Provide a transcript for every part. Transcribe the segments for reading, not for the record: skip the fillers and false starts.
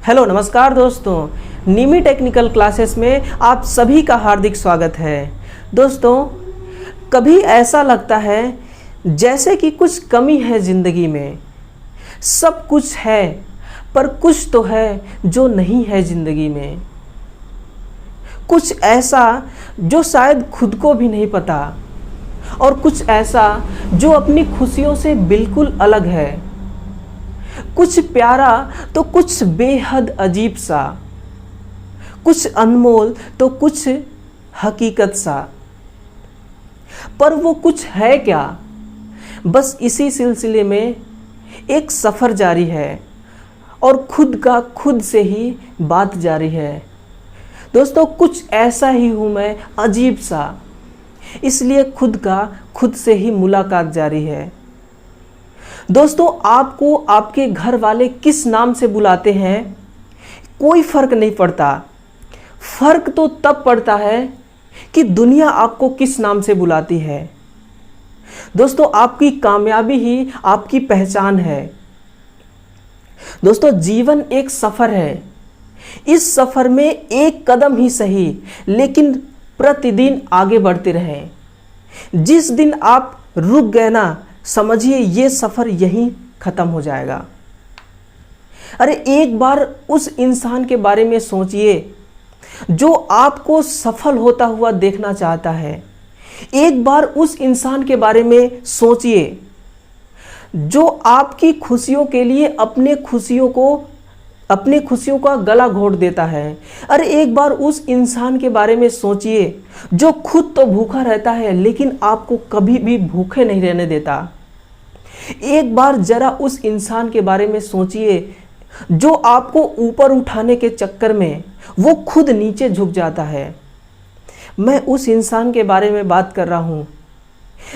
Hello नमस्कार दोस्तों, निमी technical classes में आप सभी का हार्दिक स्वागत है। दोस्तों, कभी ऐसा लगता है जैसे कि कुछ कमी है ज़िंदगी में। सब कुछ है पर कुछ तो है जो नहीं है ज़िंदगी में। कुछ ऐसा जो शायद खुद को भी नहीं पता, और कुछ ऐसा जो अपनी खुशियों से बिल्कुल अलग है। कुछ प्यारा तो कुछ बेहद अजीब सा, कुछ अनमोल तो कुछ हकीकत सा। पर वो कुछ है क्या? बस इसी सिलसिले में एक सफ़र जारी है और खुद का खुद से ही बात जारी है। दोस्तों, कुछ ऐसा ही हूँ मैं, अजीब सा, इसलिए खुद का खुद से ही मुलाकात जारी है। दोस्तों, आपको आपके घर वाले किस नाम से बुलाते हैं कोई फ़र्क नहीं पड़ता। फ़र्क तो तब पड़ता है कि दुनिया आपको किस नाम से बुलाती है। दोस्तों, आपकी कामयाबी ही आपकी पहचान है। दोस्तों, जीवन एक सफ़र है। इस सफ़र में एक कदम ही सही, लेकिन प्रतिदिन आगे बढ़ते रहें। जिस दिन आप रुक गए ना, समझिए ये सफ़र यहीं ख़त्म हो जाएगा। अरे एक बार उस इंसान के बारे में सोचिए जो आपको सफल होता हुआ देखना चाहता है। एक बार उस इंसान के बारे में सोचिए जो आपकी खुशियों के लिए अपने खुशियों का गला घोट देता है। अरे एक बार उस इंसान के बारे में सोचिए जो खुद तो भूखा रहता है लेकिन आपको कभी भी भूखे नहीं रहने देता। एक बार जरा उस इंसान के बारे में सोचिए जो आपको ऊपर उठाने के चक्कर में वो खुद नीचे झुक जाता है। मैं उस इंसान के बारे में बात कर रहा हूँ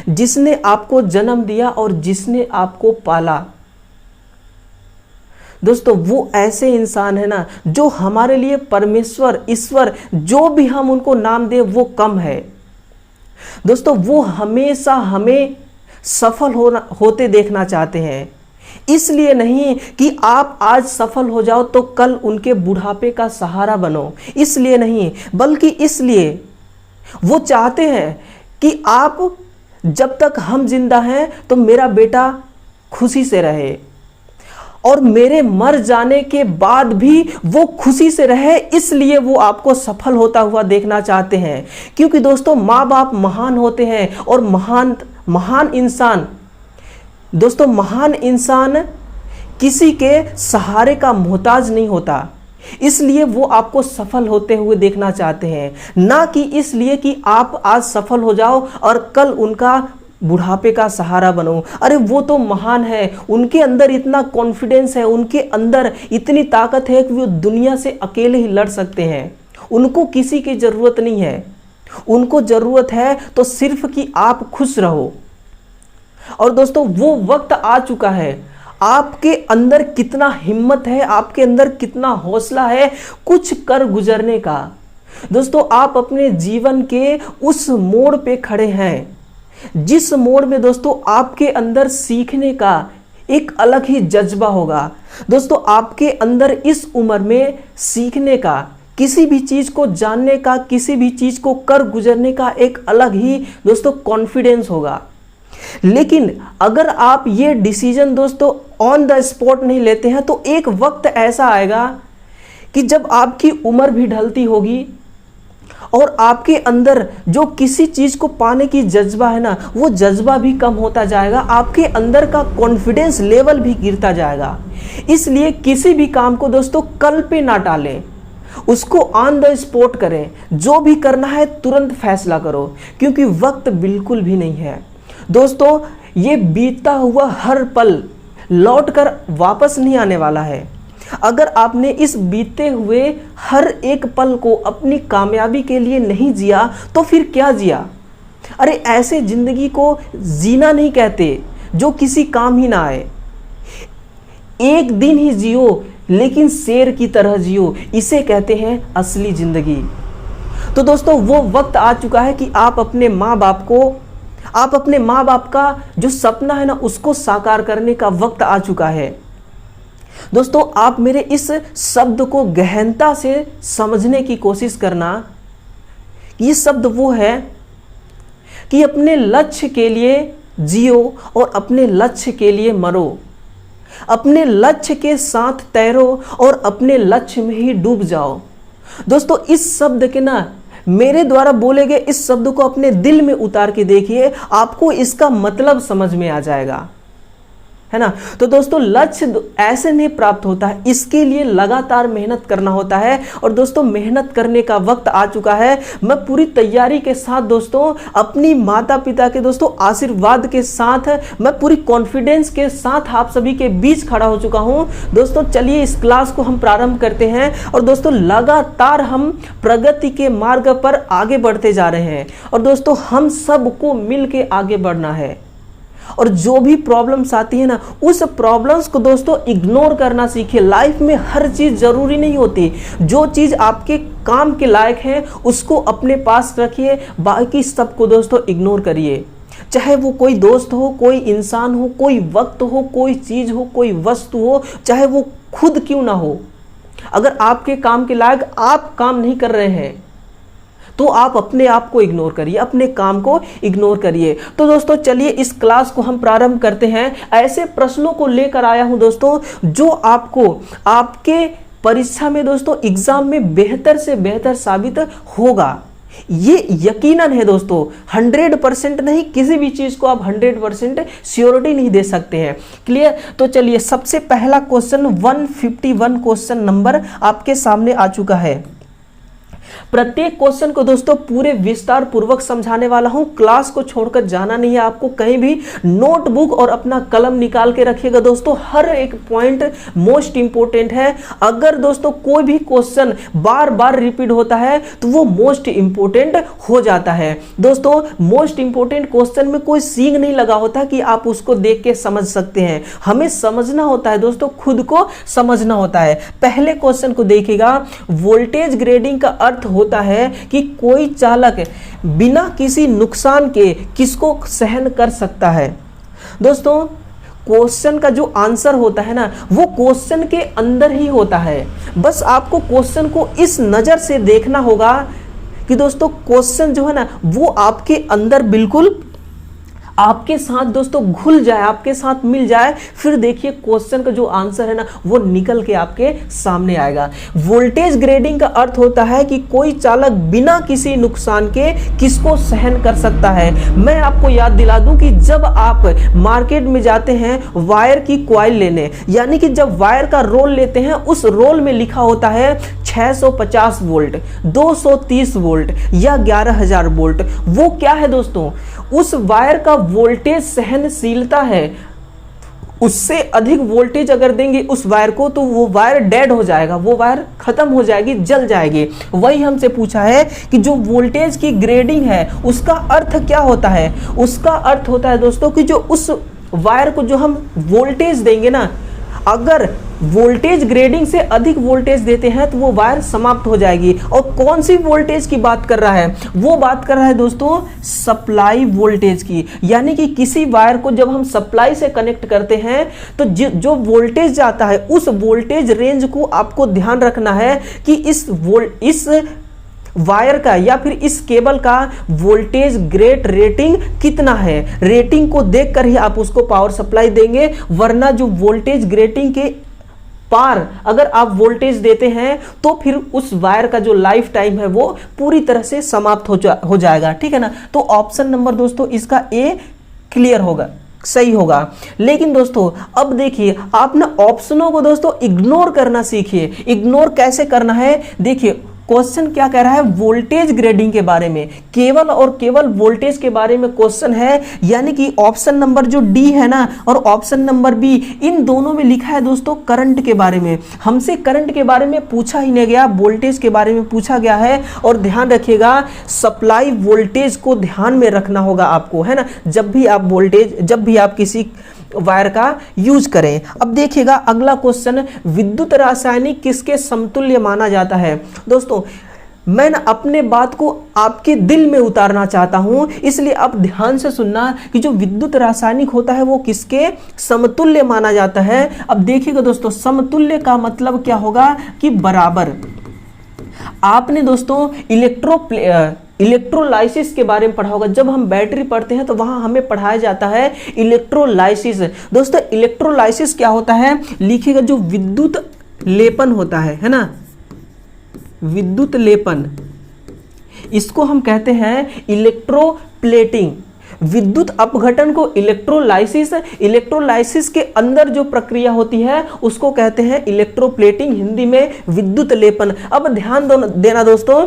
जिसने आपको जन्म दिया और जिसने आपको पाला। दोस्तों, वो ऐसे इंसान है ना जो हमारे लिए परमेश्वर, ईश्वर, जो भी हम उनको नाम दें वो कम है। दोस्तों, वो हमेशा हमें सफल होते देखना चाहते हैं। इसलिए नहीं कि आप आज सफल हो जाओ तो कल उनके बुढ़ापे का सहारा बनो, इसलिए नहीं, बल्कि इसलिए वो चाहते हैं कि आप जब तक हम जिंदा हैं तो मेरा बेटा खुशी से रहे, और मेरे मर जाने के बाद भी वो खुशी से रहे। इसलिए वो आपको सफल होता हुआ देखना चाहते हैं। क्योंकि दोस्तों, माँ बाप महान होते हैं और महान इंसान किसी के सहारे का मोहताज नहीं होता। इसलिए वो आपको सफल होते हुए देखना चाहते हैं, ना कि इसलिए कि आप आज सफल हो जाओ और कल उनका बुढ़ापे का सहारा बनो। अरे वो तो महान है, उनके अंदर इतना कॉन्फिडेंस है, उनके अंदर इतनी ताकत है कि वो दुनिया से अकेले ही लड़ सकते हैं। उनको किसी की ज़रूरत नहीं है। उनको ज़रूरत है तो सिर्फ कि आप खुश रहो। और दोस्तों, वो वक्त आ चुका है। आपके अंदर कितना हिम्मत है, आपके अंदर कितना हौसला है कुछ कर गुजरने का। दोस्तों, आप अपने जीवन के उस मोड़ पे खड़े हैं जिस मोड़ में दोस्तों आपके अंदर सीखने का एक अलग ही जज्बा होगा। दोस्तों, आपके अंदर इस उम्र में सीखने का, किसी भी चीज़ को जानने का, किसी भी चीज़ को कर गुजरने का एक अलग ही दोस्तों कॉन्फिडेंस होगा। लेकिन अगर आप ये डिसीजन दोस्तों ऑन द स्पॉट नहीं लेते हैं तो एक वक्त ऐसा आएगा कि जब आपकी उम्र भी ढलती होगी और आपके अंदर जो किसी चीज़ को पाने की जज्बा है ना, वो जज्बा भी कम होता जाएगा। आपके अंदर का कॉन्फिडेंस लेवल भी गिरता जाएगा। इसलिए किसी भी काम को दोस्तों कल पे ना टालें, उसको ऑन द स्पॉट करें। जो भी करना है तुरंत फैसला करो, क्योंकि वक्त बिल्कुल भी नहीं है। दोस्तों, ये बीतता हुआ हर पल लौट कर वापस नहीं आने वाला है। अगर आपने इस बीते हुए हर एक पल को अपनी कामयाबी के लिए नहीं जिया तो फिर क्या जिया? अरे ऐसे जिंदगी को जीना नहीं कहते जो किसी काम ही ना आए। एक दिन ही जियो लेकिन शेर की तरह जियो, इसे कहते हैं असली जिंदगी। तो दोस्तों, वो वक्त आ चुका है कि आप अपने माँ बाप का जो सपना है ना उसको साकार करने का वक्त आ चुका है। दोस्तों आप मेरे इस शब्द को गहनता से समझने की कोशिश करना। ये शब्द वो है कि अपने लक्ष्य के लिए जियो और अपने लक्ष्य के लिए मरो, अपने लक्ष्य के साथ तैरो और अपने लक्ष्य में ही डूब जाओ। दोस्तों इस शब्द के ना, मेरे द्वारा बोले गए इस शब्द को अपने दिल में उतार के देखिए, आपको इसका मतलब समझ में आ जाएगा, है ना। तो दोस्तों लक्ष्य ऐसे नहीं प्राप्त होता है, इसके लिए लगातार मेहनत करना होता है। और दोस्तों मेहनत करने का वक्त आ चुका है। मैं पूरी तैयारी के साथ दोस्तों, अपनी माता पिता के दोस्तों आशीर्वाद के साथ, मैं पूरी कॉन्फिडेंस के साथ आप सभी के बीच खड़ा हो चुका हूं। दोस्तों चलिए इस क्लास को हम प्रारंभ करते हैं। और दोस्तों लगातार हम प्रगति के मार्ग पर आगे बढ़ते जा रहे हैं। और दोस्तों हम सबको मिल के आगे बढ़ना है। और जो भी प्रॉब्लम्स आती है ना, उस प्रॉब्लम्स को दोस्तों इग्नोर करना सीखिए। लाइफ में हर चीज जरूरी नहीं होती। जो चीज आपके काम के लायक है उसको अपने पास रखिए, बाकी सबको दोस्तों इग्नोर करिए। चाहे वो कोई दोस्त हो, कोई इंसान हो, कोई वक्त हो, कोई चीज हो, कोई वस्तु हो, चाहे वो खुद क्यों ना हो। अगर आपके काम के लायक आप काम नहीं कर रहे हैं तो आप अपने आप को इग्नोर करिए, अपने काम को इग्नोर करिए। तो दोस्तों चलिए इस क्लास को हम प्रारंभ करते हैं। ऐसे प्रश्नों को लेकर आया हूं दोस्तों जो आपको आपके परीक्षा में दोस्तों एग्जाम में बेहतर से बेहतर साबित होगा। ये यकीनन है दोस्तों, 100% नहीं, किसी भी चीज को आप 100% श्योरिटी नहीं दे सकते हैं। क्लियर। तो चलिए सबसे पहला क्वेश्चन 151 क्वेश्चन नंबर आपके सामने आ चुका है। प्रत्येक क्वेश्चन को दोस्तों पूरे विस्तार पूर्वक समझाने वाला हूं। क्लास को छोड़कर जाना नहीं है आपको कहीं भी। नोटबुक और अपना कलम निकाल के रखिएगा दोस्तों, हर एक पॉइंट मोस्ट इंपोर्टेंट है। अगर दोस्तों कोई भी क्वेश्चन बार बार रिपीट होता है तो वो मोस्ट इंपोर्टेंट हो जाता है। दोस्तों मोस्ट इंपोर्टेंट क्वेश्चन में कोई सींग नहीं लगा होता कि आप उसको देख के समझ सकते हैं। हमें समझना होता है दोस्तों, खुद को समझना होता है। पहले क्वेश्चन को देखिएगा। वोल्टेज ग्रेडिंग का अर्थ होता है कि कोई चालक बिना किसी नुकसान के किसको सहन कर सकता है। दोस्तों क्वेश्चन का जो आंसर होता है ना, वो क्वेश्चन के अंदर ही होता है। बस आपको क्वेश्चन को इस नजर से देखना होगा कि दोस्तों क्वेश्चन जो है ना वो आपके अंदर बिल्कुल आपके साथ दोस्तों घुल जाए, आपके साथ मिल जाए, फिर देखिए क्वेश्चन का जो आंसर है ना वो निकल के आपके सामने आएगा। वोल्टेज ग्रेडिंग का अर्थ होता है कि कोई चालक बिना किसी नुकसान के किसको सहन कर सकता है। मैं आपको याद दिला दूं कि जब आप मार्केट में जाते हैं वायर की कॉइल लेने, यानी कि जब वायर का रोल लेते हैं, उस रोल में लिखा होता है 650 वोल्ट, 230 वोल्ट या 11,000 वोल्ट। वो क्या है दोस्तों? उस वायर का वोल्टेज सहनशीलता है। उससे अधिक वोल्टेज अगर देंगे उस वायर को तो वो वायर डेड हो जाएगा, वो वायर खत्म हो जाएगी, जल जाएगी। वही हमसे पूछा है कि जो वोल्टेज की ग्रेडिंग है उसका अर्थ क्या होता है। उसका अर्थ होता है दोस्तों कि जो उस वायर को जो हम वोल्टेज देंगे ना, अगर वोल्टेज ग्रेडिंग से अधिक वोल्टेज देते हैं तो वो वायर समाप्त हो जाएगी। और कौन सी वोल्टेज की बात कर रहा है? वो बात कर रहा है दोस्तों सप्लाई वोल्टेज की। यानी कि किसी वायर को जब हम सप्लाई से कनेक्ट करते हैं तो जो वोल्टेज जाता है उस वोल्टेज रेंज को आपको ध्यान रखना है कि इस वायर का या फिर इस केबल का वोल्टेज ग्रेड रेटिंग कितना है। रेटिंग को देखकर ही आप उसको पावर सप्लाई देंगे, वरना जो वोल्टेज ग्रेडिंग के पार अगर आप वोल्टेज देते हैं तो फिर उस वायर का जो लाइफ टाइम है वो पूरी तरह से समाप्त हो जाएगा। ठीक है ना। तो ऑप्शन नंबर दोस्तों इसका ए क्लियर होगा, सही होगा। लेकिन दोस्तों अब देखिए, आप ना ऑप्शनों को दोस्तों इग्नोर करना सीखिए। इग्नोर कैसे करना है देखिए। क्वेश्चन क्या कह रहा है? वोल्टेज ग्रेडिंग के बारे में, केवल और केवल वोल्टेज के बारे में क्वेश्चन है। यानी कि ऑप्शन नंबर जो डी है ना और ऑप्शन नंबर बी, इन दोनों में लिखा है दोस्तों करंट के बारे में। हमसे करंट के बारे में पूछा ही नहीं गया, वोल्टेज के बारे में पूछा गया है। और ध्यान रखिएगा सप्लाई वोल्टेज को ध्यान में रखना होगा आपको, है ना, जब भी आप किसी वायर का यूज करें। अब देखिएगा अगला क्वेश्चन, विद्युत रासायनिक किसके समतुल्य माना जाता है? दोस्तों मैं ना अपने बात को आपके दिल में उतारना चाहता हूं, इसलिए आप ध्यान से सुनना कि जो विद्युत रासायनिक होता है वो किसके समतुल्य माना जाता है। अब देखिएगा दोस्तों, समतुल्य का मतलब क्या होगा कि बराबर। आपने दोस्तों इलेक्ट्रोलाइसिस के बारे में पढ़ा होगा। जब हम बैटरी पढ़ते हैं तो वहां हमें पढ़ाया जाता है इलेक्ट्रोलाइसिस। दोस्तों इलेक्ट्रोलाइसिस क्या होता है, लिखिएगा, जो विद्युत लेपन होता है ना, विद्युत लेपन, इसको हम कहते हैं इलेक्ट्रोप्लेटिंग। विद्युत अपघटन को इलेक्ट्रोलाइसिस के अंदर जो प्रक्रिया होती है उसको कहते हैं इलेक्ट्रोप्लेटिंग, हिंदी में विद्युत लेपन। अब ध्यान देना दोस्तों,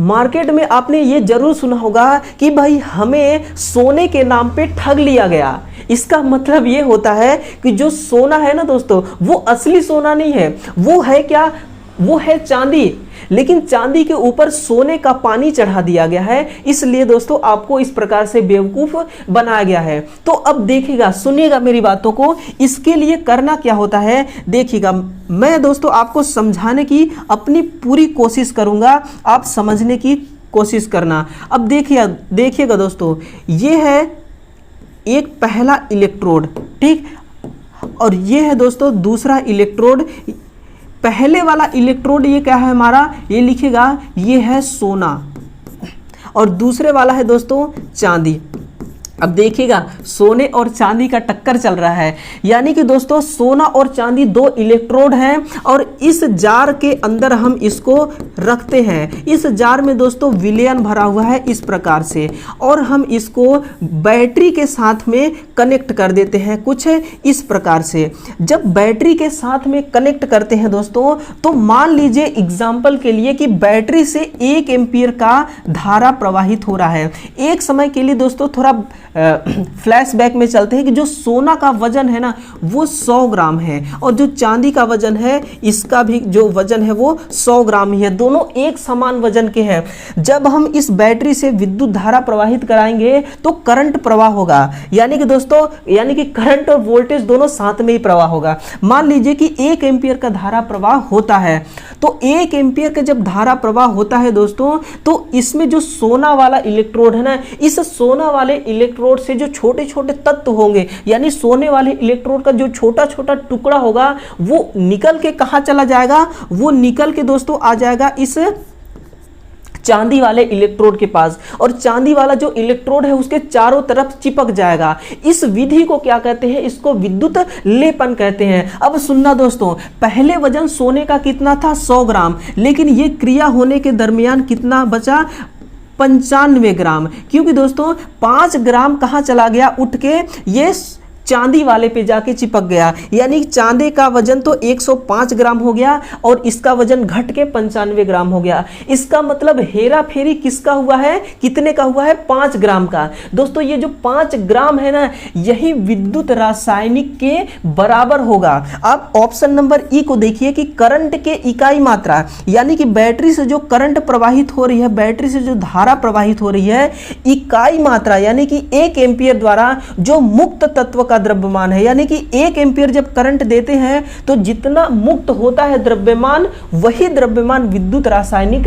मार्केट में आपने ये जरूर सुना होगा कि भाई हमें सोने के नाम पे ठग लिया गया। इसका मतलब ये होता है कि जो सोना है ना दोस्तों, वो असली सोना नहीं है, वो है क्या, वो है चांदी, लेकिन चांदी के ऊपर सोने का पानी चढ़ा दिया गया है। इसलिए दोस्तों आपको इस प्रकार से बेवकूफ बनाया गया है। तो अब देखिएगा, सुनिएगा मेरी बातों को, इसके लिए करना क्या होता है देखिएगा। मैं दोस्तों आपको समझाने की अपनी पूरी कोशिश करूंगा, आप समझने की कोशिश करना। अब देखिएगा दोस्तों, ये है एक पहला इलेक्ट्रोड, ठीक, और ये है दोस्तों दूसरा इलेक्ट्रोड। पहले वाला इलेक्ट्रोड ये क्या है हमारा, ये लिखिएगा, ये है सोना, और दूसरे वाला है दोस्तों चांदी। अब देखिएगा, सोने और चांदी का टक्कर चल रहा है, यानी कि दोस्तों सोना और चांदी दो इलेक्ट्रोड हैं, और इस जार के अंदर हम इसको रखते हैं। इस जार में दोस्तों विलयन भरा हुआ है इस प्रकार से, और हम इसको बैटरी के साथ में कनेक्ट कर देते हैं कुछ इस प्रकार से। जब बैटरी के साथ में कनेक्ट करते हैं दोस्तों, तो मान लीजिए एग्जाम्पल के लिए कि बैटरी से 1 एम्पीयर का धारा प्रवाहित हो रहा है। एक समय के लिए दोस्तों थोड़ा फ्लैशबैक में चलते हैं कि जो सोना का वजन है ना वो 100 ग्राम है, और जो चांदी का वजन है इसका भी जो वजन है वो 100 ग्राम ही है, दोनों एक समान वजन के हैं। जब हम इस बैटरी से विद्युत धारा प्रवाहित कराएंगे तो करंट प्रवाह होगा, यानी कि दोस्तों करंट और वोल्टेज दोनों साथ में ही प्रवाह होगा। मान लीजिए कि 1 एम्पीयर का धारा प्रवाह होता है, तो 1 एम्पीयर का जब धारा प्रवाह होता है दोस्तों, तो इसमें जो सोना वाला इलेक्ट्रोड है ना, इस सोना वाले इलेक्ट्रोड से जो छोटे छोटे तत्व होंगे, यानी सोने वाले इलेक्ट्रोड का जो छोटा छोटा टुकड़ा होगा, वो निकल के कहां चला जाएगा, वो निकल के दोस्तों आ जाएगा इस चांदी वाले इलेक्ट्रोड के पास, और चांदी वाला जो इलेक्ट्रोड है उसके चारों तरफ चिपक जाएगा। इस विधि को क्या कहते हैं, इसको विद्युत लेपन कहते हैं। अब सुनना दोस्तों, पहले वजन सोने का कितना था, 100 ग्राम, लेकिन ये क्रिया होने के दरमियान कितना बचा, 95 ग्राम, क्योंकि दोस्तों 5 ग्राम कहाँ चला गया, उठ के ये चांदी वाले पे जाके चिपक गया, यानी चांदी का वजन तो 105 ग्राम हो गया और इसका वजन घट के 95 ग्राम हो गया। इसका मतलब हेरा फेरी किसका हुआ है, कितने का हुआ है, 5 ग्राम का। दोस्तों ये जो 5 ग्राम है ना, यही विद्युत रासायनिक के बराबर होगा। अब ऑप्शन नंबर ई को देखिए कि करंट के इकाई मात्रा, यानी कि बैटरी से जो करंट प्रवाहित हो रही है, बैटरी से जो धारा प्रवाहित हो रही है, इकाई मात्रा यानी कि 1 एम्पीयर द्वारा जो मुक्त तत्व का द्रव्यमान है, यानी कि 1 एम्पीयर जब करंट देते हैं तो जितना मुक्त होता है द्रव्यमान, वही द्रव्यमान विद्युत रासायनिक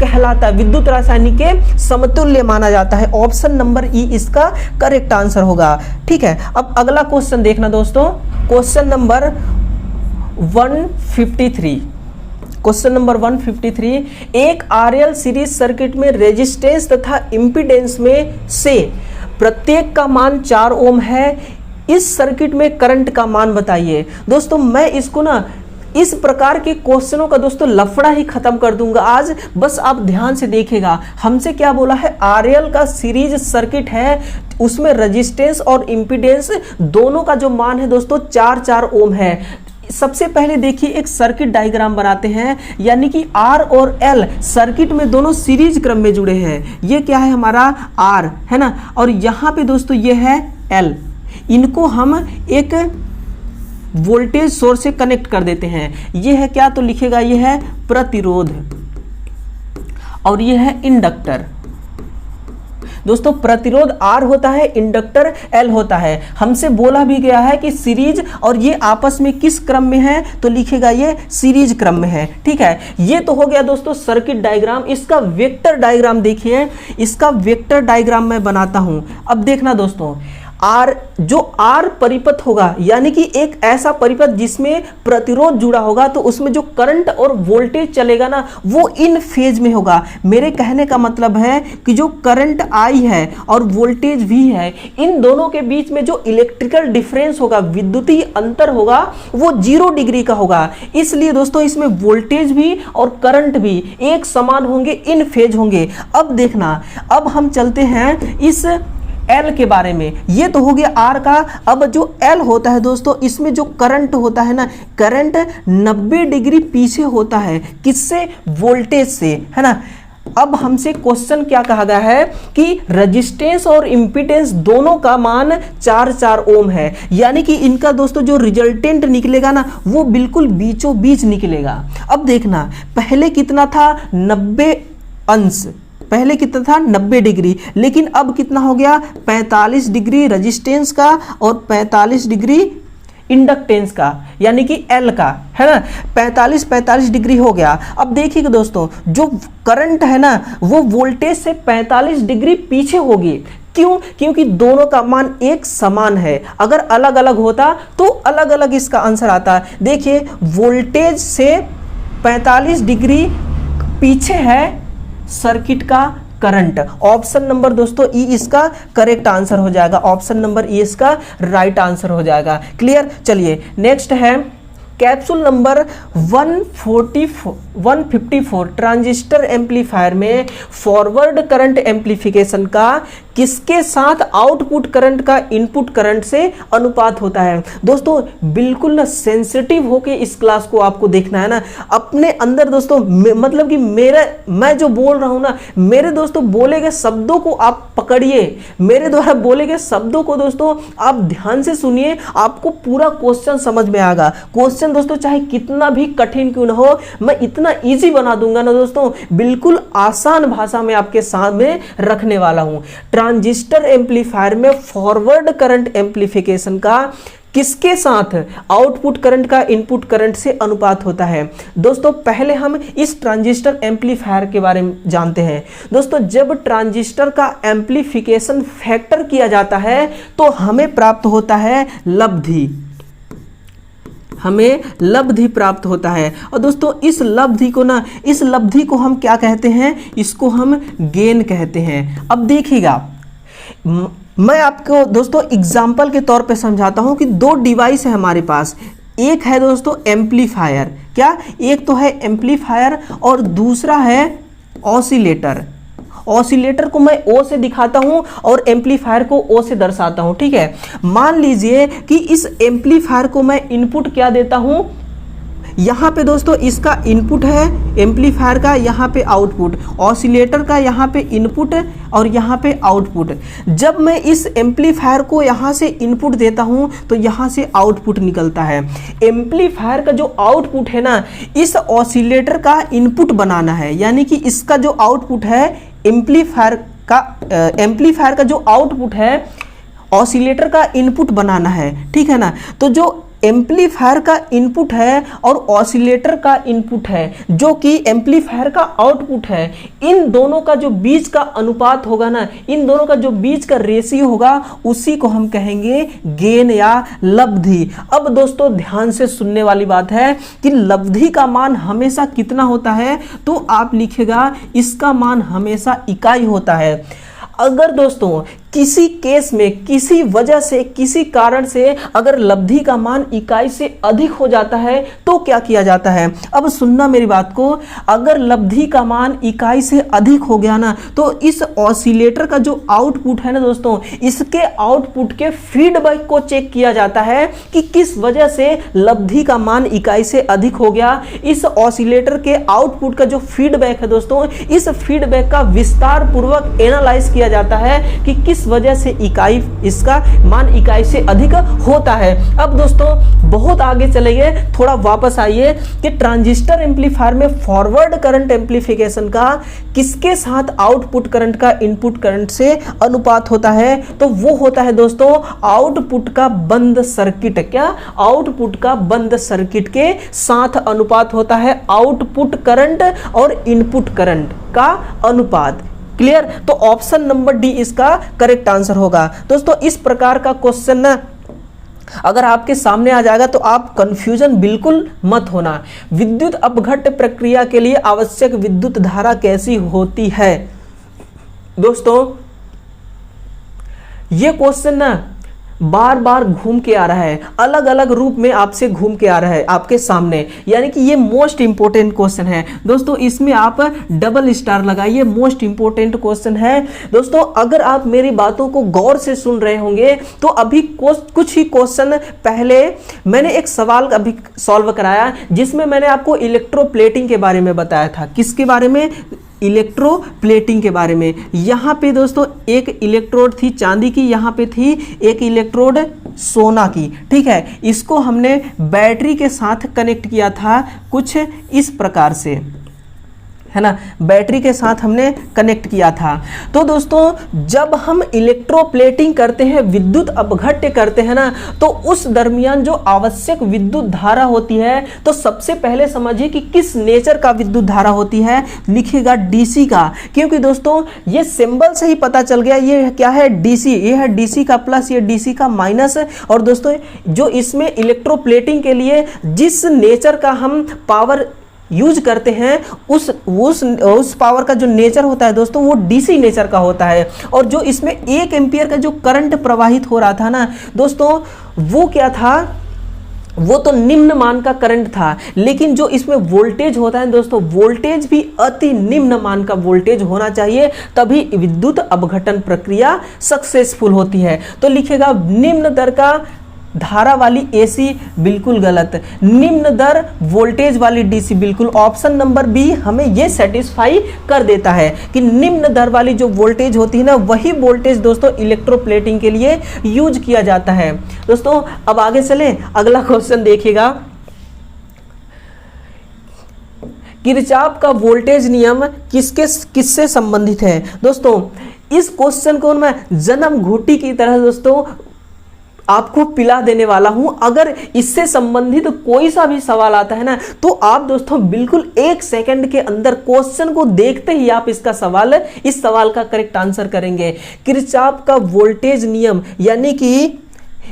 कहलाता है, विद्युत रासायनिक के समतुल्य माना जाता है। ऑप्शन नंबर ई इसका करेक्ट आंसर होगा। ठीक है, अब अगला क्वेश्चन देखना दोस्तों, क्वेश्चन नंबर 153। क्वेश्चन नंबर 153, एक आरएल सीरीज सर्किट में रेजिस्टेंस तथा इंपीडेंस में से प्रत्येक का मान 4 ओम है। इस सर्किट में करंट का मान बताइए। दोस्तों मैं इसको ना इस प्रकार के क्वेश्चनों का दोस्तों लफड़ा ही खत्म कर दूंगा आज, बस आप ध्यान से देखिएगा। हमसे क्या बोला है, आरएल का सीरीज सर्किट है, उसमें रेजिस्टेंस और इंपीडेंस दोनों का जो मान है दोस्तों 4 ओम है। सबसे पहले देखिए एक सर्किट डायग्राम बनाते हैं, यानी कि R और L सर्किट में दोनों सीरीज क्रम में जुड़े हैं। ये क्या है हमारा R है ना, और यहाँ पे दोस्तों ये है L। इनको हम एक वोल्टेज सोर्स से कनेक्ट कर देते हैं। ये है क्या, तो लिखेगा ये है प्रतिरोध और ये है इंडक्टर। दोस्तों प्रतिरोध R होता है, इंडक्टर L होता है। हमसे बोला भी गया है कि सीरीज और ये आपस में किस क्रम में है, तो लिखेगा ये सीरीज क्रम में है। ठीक है, ये तो हो गया दोस्तों सर्किट डायग्राम। इसका वेक्टर डायग्राम देखिए, इसका वेक्टर डायग्राम मैं बनाता हूं। अब देखना दोस्तों, आर जो आर परिपथ होगा, यानी कि एक ऐसा परिपथ जिसमें प्रतिरोध जुड़ा होगा, तो उसमें जो करंट और वोल्टेज चलेगा ना, वो इन फेज में होगा। मेरे कहने का मतलब है कि जो करंट आई है और वोल्टेज भी है, इन दोनों के बीच में जो इलेक्ट्रिकल डिफरेंस होगा, विद्युतीय अंतर होगा, वो 0 डिग्री का होगा। इसलिए दोस्तों इसमें वोल्टेज भी और करंट भी एक समान होंगे, इन फेज होंगे। अब देखना, अब हम चलते हैं इस L के बारे में। ये तो हो गया R का। अब जो L होता है दोस्तों, इसमें जो करंट होता है ना, करंट 90 डिग्री पीछे होता है, किससे? वोल्टेज से, है ना। अब हमसे क्वेश्चन क्या कहा गया है कि रेजिस्टेंस और इंपीडेंस दोनों का मान 4 ओम है, यानी कि इनका दोस्तों जो रिजल्टेंट निकलेगा ना, वो बिल्कुल बीचों बीच निकलेगा। अब देखना, पहले कितना था? 90 अंश, पहले कितना था? 90 डिग्री, लेकिन अब कितना हो गया? 45 डिग्री रेजिस्टेंस का और 45 डिग्री इंडक्टेंस का, यानी कि L का, है ना। 45 डिग्री हो गया। अब देखिए दोस्तों, जो करंट है ना, वो वोल्टेज से 45 डिग्री पीछे होगी। क्यों? क्योंकि दोनों का मान एक समान है। अगर अलग अलग होता तो अलग अलग इसका आंसर आता। देखिए, वोल्टेज से 45 डिग्री पीछे है सर्किट का करंट। ऑप्शन नंबर दोस्तों ई इसका करेक्ट आंसर हो जाएगा। ऑप्शन नंबर ई इसका राइट आंसर हो जाएगा। क्लियर? चलिए नेक्स्ट है कैप्सूल नंबर 154 ट्रांजिस्टर एम्पलीफायर में फॉरवर्ड करंट एम्पलीफिकेशन का किसके साथ आउटपुट करंट का इनपुट करंट से अनुपात होता है? दोस्तों बिल्कुल ना सेंसिटिव होके इस क्लास को आपको देखना है ना, अपने अंदर दोस्तों, मतलब कि मैं जो बोल रहा हूं ना, मेरे दोस्तों बोले गए शब्दों को आप पकड़िए, मेरे द्वारा बोले गए शब्दों को दोस्तों आप ध्यान से सुनिए, आपको पूरा क्वेश्चन समझ में आएगा। क्वेश्चन दोस्तों चाहे कितना भी कठिन क्यों ना हो, मैं इतना इजी बना दूंगा ना दोस्तों, बिल्कुल आसान भाषा में आपके सामने रखने वाला हूं। ट्रांजिस्टर एम्पलीफायर में फॉरवर्ड करंट एम्पलीफिकेशन का किसके साथ आउटपुट करंट का इनपुट करंट से अनुपात होता है? दोस्तों पहले हम इस ट्रांजिस्टर एम्पलीफायर के बारे में जानते हैं। दोस्तों जब ट्रांजिस्टर का एम्पलीफिकेशन फैक्टर किया जाता है तो हमें प्राप्त होता है लब्धि, हमें लब्धि प्राप्त होता है। और दोस्तों इस लब्धि को हम क्या कहते हैं? इसको हम गेन कहते हैं। अब देखिएगा, मैं आपको दोस्तों एग्जाम्पल के तौर पे समझाता हूं कि 2 डिवाइस है हमारे पास। एक है दोस्तों एम्पलीफायर, क्या? एक तो है एम्पलीफायर और दूसरा है ऑसिलेटर। ऑसिलेटर को मैं O से दिखाता हूं और एम्पलीफायर को O से दर्शाता हूं। ठीक है, मान लीजिए कि इस एम्पलीफायर को मैं इनपुट क्या देता हूं, यहाँ पे दोस्तों इसका इनपुट है एम्पलीफायर का, यहाँ पे आउटपुट, ऑसिलेटर का यहाँ पे इनपुट और यहाँ पे आउटपुट। जब मैं इस एम्पलीफायर को यहाँ से इनपुट देता हूँ तो यहाँ से आउटपुट निकलता है। एम्पलीफायर का जो आउटपुट है ना, इस ऑसिलेटर का इनपुट बनाना है, यानी कि इसका जो आउटपुट है एम्पलीफायर का जो आउटपुट है ऑसिलेटर का इनपुट बनाना है। ठीक है ना। तो जो एम्पलीफायर का इनपुट है और ऑसिलेटर का इनपुट है, जो कि एम्पलीफायर का आउटपुट है, इन दोनों का जो बीच का अनुपात होगा ना, इन दोनों का जो बीच का रेशियो होगा, उसी को हम कहेंगे गेन या लब्धि। अब दोस्तों ध्यान से सुनने वाली बात है कि लब्धि का मान हमेशा कितना होता है, तो आप लिखेगा इसका मान हमेशा इकाई होता है। अगर दोस्तों किसी केस में किसी वजह से किसी कारण से अगर लब्धि का मान इकाई से अधिक हो जाता है तो क्या किया जाता है? अब सुनना मेरी बात को, अगर लब्धि का मान इकाई से अधिक हो गया ना, तो इस ऑसिलेटर का जो आउटपुट है ना दोस्तों, इसके आउटपुट के फीडबैक को चेक किया जाता है कि किस वजह से लब्धि का मान इकाई से अधिक हो गया। इस ऑसिलेटर के आउटपुट का जो फीडबैक है दोस्तों, इस फीडबैक का विस्तार पूर्वक एनालाइज किया जाता है कि किस इस वजह से इकाई, इसका मान इकाई से अधिक होता है। अब दोस्तों बहुत आगे चले गए, थोड़ा वापस आइए कि ट्रांजिस्टर एम्पलीफायर में फॉरवर्ड करंट एम्पलीफिकेशन का किसके साथ आउटपुट करंट का इनपुट करंट से अनुपात होता है, तो वो होता है दोस्तों आउटपुट का बंद सर्किट। क्या? आउटपुट का बंद सर्किट के साथ अनुपात होता है आउटपुट करंट और इनपुट करंट का अनुपात। क्लियर? तो ऑप्शन नंबर डी इसका करेक्ट आंसर होगा। दोस्तों इस प्रकार का क्वेश्चन ना अगर आपके सामने आ जाएगा तो आप कंफ्यूजन बिल्कुल मत होना। विद्युत अपघट्य प्रक्रिया के लिए आवश्यक विद्युत धारा कैसी होती है? दोस्तों ये क्वेश्चन ना बार बार घूम के आ रहा है, अलग अलग रूप में आपसे घूम के आ रहा है आपके सामने, यानी कि ये मोस्ट इंपोर्टेंट क्वेश्चन है। दोस्तों इसमें आप डबल स्टार लगाइए, मोस्ट इंपोर्टेंट क्वेश्चन है। दोस्तों अगर आप मेरी बातों को गौर से सुन रहे होंगे तो अभी कुछ ही क्वेश्चन पहले मैंने एक सवाल अभी सॉल्व कराया जिसमें मैंने आपको इलेक्ट्रोप्लेटिंग के बारे में बताया था। किसके बारे में? इलेक्ट्रोप्लेटिंग के बारे में। यहाँ पे दोस्तों एक इलेक्ट्रोड थी चांदी की, यहाँ पे थी एक इलेक्ट्रोड सोना की। ठीक है, इसको हमने बैटरी के साथ कनेक्ट किया था कुछ इस प्रकार से, है ना, बैटरी के साथ हमने कनेक्ट किया था। तो दोस्तों जब हम इलेक्ट्रोप्लेटिंग करते हैं, विद्युत अपघट्य करते हैं ना, तो उस दरमियान जो आवश्यक विद्युत धारा होती है, तो सबसे पहले समझिए कि किस नेचर का विद्युत धारा होती है। लिखिएगा डीसी का, क्योंकि दोस्तों ये सिंबल से ही पता चल गया ये क्या है, डीसी। ये है डीसी का प्लस, ये डीसी का माइनस। और दोस्तों जो इसमें इलेक्ट्रोप्लेटिंग के लिए जिस नेचर का हम पावर यूज करते हैं उस पावर का जो नेचर होता है दोस्तों वो डीसी नेचर का होता है। और जो इसमें 1 एम्पियर का जो करंट प्रवाहित हो रहा था ना दोस्तों, वो क्या था, वो तो निम्न मान का करंट था। लेकिन जो इसमें वोल्टेज होता है दोस्तों, वोल्टेज भी अति निम्न मान का वोल्टेज होना चाहिए, तभी विद्युत अपघटन प्रक्रिया सक्सेसफुल होती है। तो लिखेगा निम्न दर का धारा वाली एसी बिल्कुल गलत, निम्न दर वोल्टेज वाली डीसी बिल्कुल। ऑप्शन नंबर बी हमें यह सेटिस्फाई कर देता है कि निम्न दर वाली जो वोल्टेज होती है ना, वही वोल्टेज दोस्तों इलेक्ट्रोप्लेटिंग के लिए यूज किया जाता है। दोस्तों अब आगे चलें, अगला क्वेश्चन देखिएगा। किरचॉफ का वोल्टेज नियम किससे संबंधित है? दोस्तों इस क्वेश्चन को मैं जन्म घुट्टी की तरह दोस्तों आपको पिला देने वाला हूं। अगर इससे संबंधित कोई सा भी सवाल आता है ना, तो आप दोस्तों बिल्कुल 1 सेकंड के अंदर क्वेश्चन को देखते ही आप इस सवाल का करेक्ट आंसर करेंगे। किरचॉफ का वोल्टेज नियम यानी कि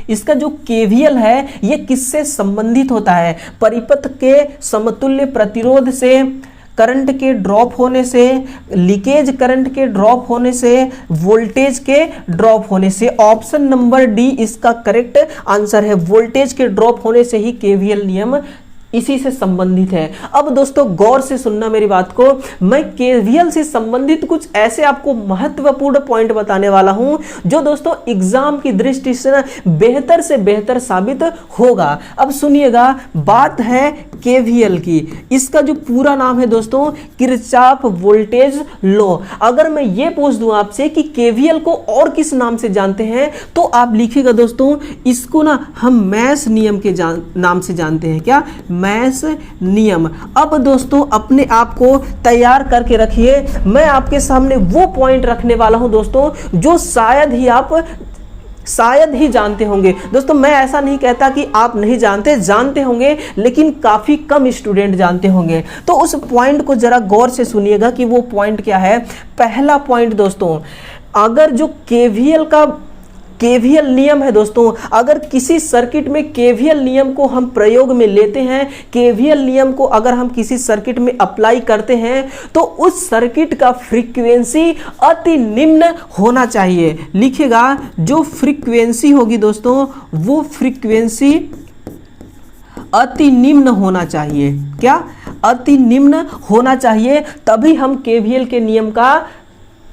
इसका जो केवीएल है ये किससे संबंधित होता है? परिपथ के समतुल्य प्रतिरोध से, करंट के ड्रॉप होने से, लीकेज करंट के ड्रॉप होने से, वोल्टेज के ड्रॉप होने से। ऑप्शन नंबर डी इसका करेक्ट आंसर है। वोल्टेज के ड्रॉप होने से ही केवीएल नियम इसी से संबंधित है। अब दोस्तों गौर से सुनना मेरी बात को, मैं केवीएल से संबंधित कुछ ऐसे आपको महत्वपूर्ण पॉइंट बताने वाला हूं जो दोस्तों एग्जाम की दृष्टि से ना बेहतर से बेहतर साबित होगा। अब सुनिएगा, बात है केवीएल की। इसका जो पूरा नाम है दोस्तों किरचॉफ वोल्टेज लॉ। अगर मैं ये पूछ दूं आपसे कि केवीएल को और किस नाम से जानते हैं, तो आप लिखिएगा दोस्तों इसको ना हम मैश नियम के नाम से जानते हैं। क्या? मैश नियम। अब दोस्तों अपने आप को तैयार करके रखिए, मैं आपके सामने वो पॉइंट रखने वाला हूं दोस्तों जो शायद ही जानते होंगे। दोस्तों मैं ऐसा नहीं कहता कि आप नहीं जानते होंगे, लेकिन काफी कम स्टूडेंट जानते होंगे। तो उस पॉइंट को जरा गौर से सुनिएगा कि वो पॉइंट क्या है। पहला पॉइंट दोस्तों, अगर जो केवीएल नियम है दोस्तों, अगर किसी सर्किट में केवीएल नियम को हम प्रयोग में लेते हैं, केवीएल नियम को अगर हम किसी सर्किट में अप्लाई करते हैं, तो उस सर्किट का फ्रीक्वेंसी अति निम्न होना चाहिए। लिखिएगा जो फ्रीक्वेंसी होगी दोस्तों वो फ्रीक्वेंसी अति निम्न होना चाहिए। क्या? अति निम्न होना चाहिए, तभी हम केवीएल के नियम का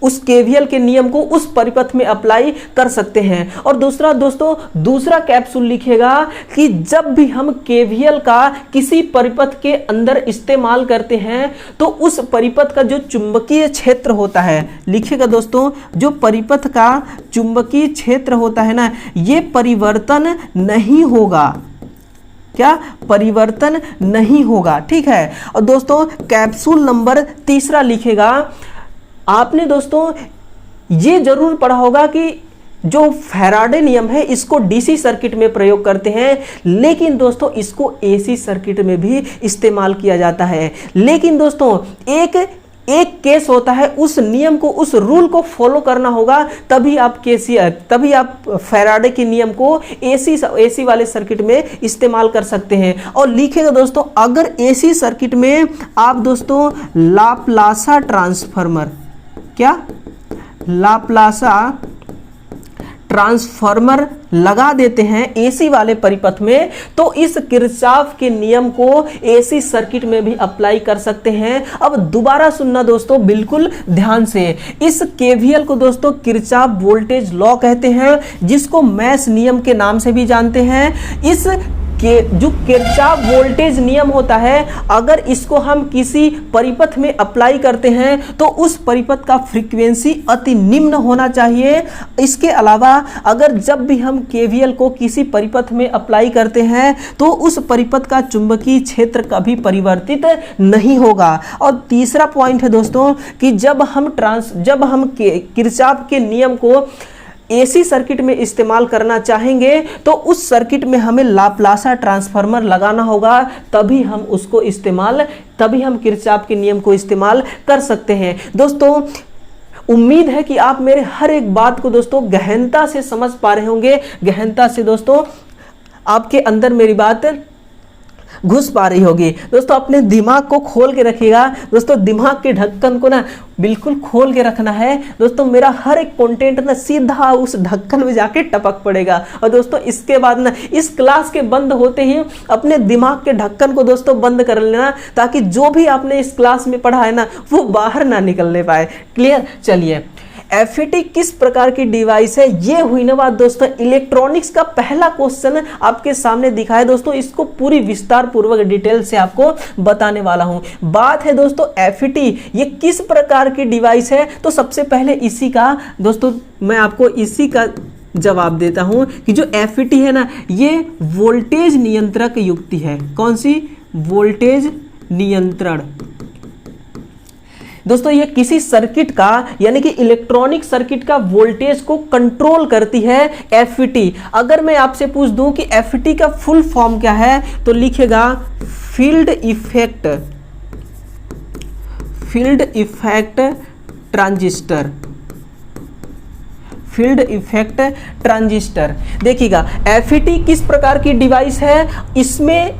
उस केवीएल के नियम को उस परिपथ में अप्लाई कर सकते हैं। और दूसरा दोस्तों, दूसरा कैप्सूल लिखेगा कि जब भी हम केवीएल का किसी परिपथ के अंदर इस्तेमाल करते हैं तो उस परिपथ का जो चुंबकीय क्षेत्र होता है, लिखिएगा दोस्तों, जो परिपथ का चुंबकीय क्षेत्र होता है ना, ये परिवर्तन नहीं होगा। क्या? परिवर्तन नहीं होगा। ठीक है। और दोस्तों कैप्सूल नंबर तीसरा लिखेगा, आपने दोस्तों ये जरूर पढ़ा होगा कि जो फैराडे नियम है इसको डीसी सर्किट में प्रयोग करते हैं, लेकिन दोस्तों इसको एसी सर्किट में भी इस्तेमाल किया जाता है। लेकिन दोस्तों एक केस होता है, उस नियम को, उस रूल को फॉलो करना होगा, तभी आप फैराडे के नियम को एसी वाले सर्किट में इस्तेमाल कर सकते हैं। और लिखेगा दोस्तों, अगर एसी सर्किट में आप दोस्तों लाप्लासा ट्रांसफार्मर, क्या? लाप्लासा ट्रांसफार्मर लगा देते हैं एसी वाले परिपथ में, तो इस किरचॉफ के नियम को एसी सर्किट में भी अप्लाई कर सकते हैं। अब दोबारा सुनना दोस्तों बिल्कुल ध्यान से, इस केवीएल को दोस्तों किरचॉफ वोल्टेज लॉ कहते हैं, जिसको मैश नियम के नाम से भी जानते हैं। इस जो किरचॉफ वोल्टेज नियम होता है, अगर इसको हम किसी परिपथ में अप्लाई करते हैं तो उस परिपथ का फ्रीक्वेंसी अति निम्न होना चाहिए। इसके अलावा अगर जब भी हम केवीएल को किसी परिपथ में अप्लाई करते हैं तो उस परिपथ का चुंबकीय क्षेत्र कभी परिवर्तित नहीं होगा। और तीसरा पॉइंट है दोस्तों कि जब हम किरचॉफ के नियम को एसी सर्किट में इस्तेमाल करना चाहेंगे तो उस सर्किट में हमें लाप्लासा ट्रांसफार्मर लगाना होगा, तभी हम किरचॉफ के नियम को इस्तेमाल कर सकते हैं। दोस्तों उम्मीद है कि आप मेरे हर एक बात को दोस्तों गहनता से समझ पा रहे होंगे, गहनता से दोस्तों आपके अंदर मेरी बात घुस पा रही होगी। दोस्तों अपने दिमाग को खोल के रखिएगा दोस्तों, दिमाग के ढक्कन को ना बिल्कुल खोल के रखना है दोस्तों। मेरा हर एक कंटेंट ना सीधा उस ढक्कन में जाके टपक पड़ेगा। और दोस्तों इसके बाद ना इस क्लास के बंद होते ही अपने दिमाग के ढक्कन को दोस्तों बंद कर लेना, ताकि जो भी आपने इस क्लास में पढ़ा है ना वो बाहर ना निकलने पाए। क्लियर? चलिए, एफईटी किस प्रकार की डिवाइस है, ये हुई ना बात दोस्तों। इलेक्ट्रॉनिक्स का पहला क्वेश्चन आपके सामने दिखा है दोस्तों, इसको पूरी विस्तार पूर्वक डिटेल से आपको बताने वाला हूं। बात है दोस्तों एफईटी ये किस प्रकार की डिवाइस है, तो सबसे पहले इसी का दोस्तों मैं आपको इसी का जवाब देता हूं कि जो एफईटी है ना, ये वोल्टेज नियंत्रक युक्ति है। कौन सी? वोल्टेज नियंत्रण। दोस्तों ये किसी सर्किट का यानी कि इलेक्ट्रॉनिक सर्किट का वोल्टेज को कंट्रोल करती है एफईटी। अगर मैं आपसे पूछ दूं कि एफईटी का फुल फॉर्म क्या है, तो लिखेगा field effect transistor. Field effect transistor. देखिएगा एफईटी किस प्रकार की डिवाइस है, इसमें